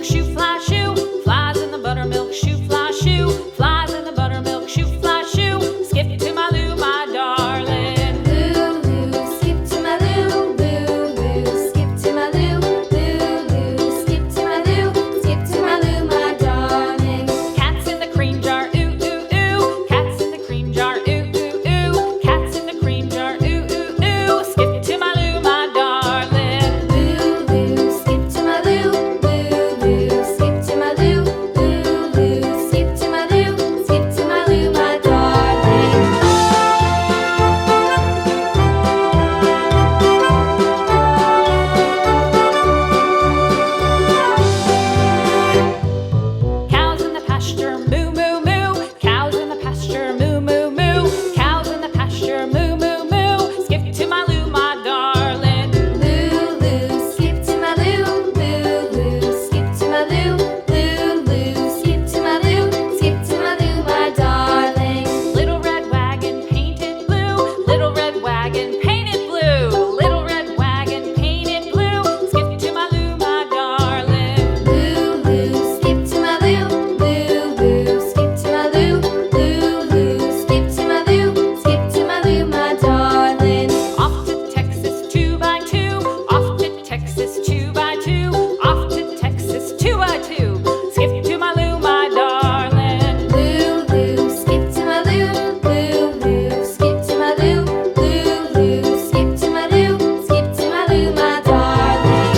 buttermilk shoe, fly shoe. Flies in the buttermilk shoe, fly shoe. Flies in the buttermilk shoe, fly shoe. Skip to my Lou, my darling. Lou, skip to my Lou, Lou, skip to my Lou, Lou, skip to my Lou, skip to my Lou, my darling. Cats in the cream jar, ooh, ooh, ooh. Cats in the cream jar, ooh, ooh, ooh. Cats in the cream jar, ooh, ooh, ooh. Skip to my Lou, my darling. Lou, skip to my Lou, Lou, skip to my Lou, Lou, skip to my Lou, skip to my Lou, my darling. Cows in the pasture, moo, moo, moo. Cows in the pasture, moo, moo, moo. Cows in the pasture, moo, moo, moo. Skip to my Lou, my darling. Lou, skip to my Lou, Lou, skip to my Lou, Lou, skip to my Lou, skip to my Lou, my darling. Little red wagon painted blue. Little red wagon painted blue. Little red wagon painted blue. Skip to my Lou, my darling. Lou, skip to my Lou, Lou, skip to my Lou, Lou, skip to my Lou, skip to my Lou, my darling. Off to Texas 2x2. Off to Texas 2x2. Off to Texas 2x2. Skip to my Lou, my darling. Lou, skip to my Lou, Lou, skip to my Lou, Lou, skip to my Lou, skip to my Lou, my darling.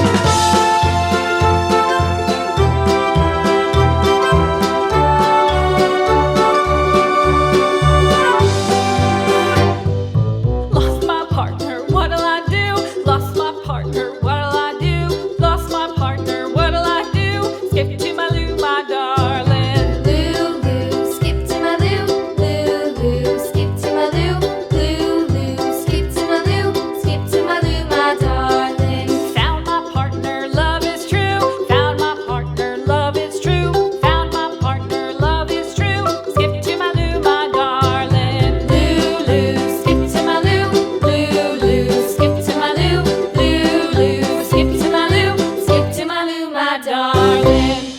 Lost my partner, what'll I do? Lost my partner, what'll I do? Lost my partner, what'll I do? Skip to my Lou, my darling. Lou, skip to my Lou, Lou, skip to my Lou, Lou, skip to my Lou, skip to my Lou, my darling. Found my partner, love is true. Found my partner, love is true. Found my partner, love is true. Skip to my Lou, my darling. Lou, skip to my Lou, Lou, skip to my Lou, Lou, skip to my Lou, skip to my Lou, my darling.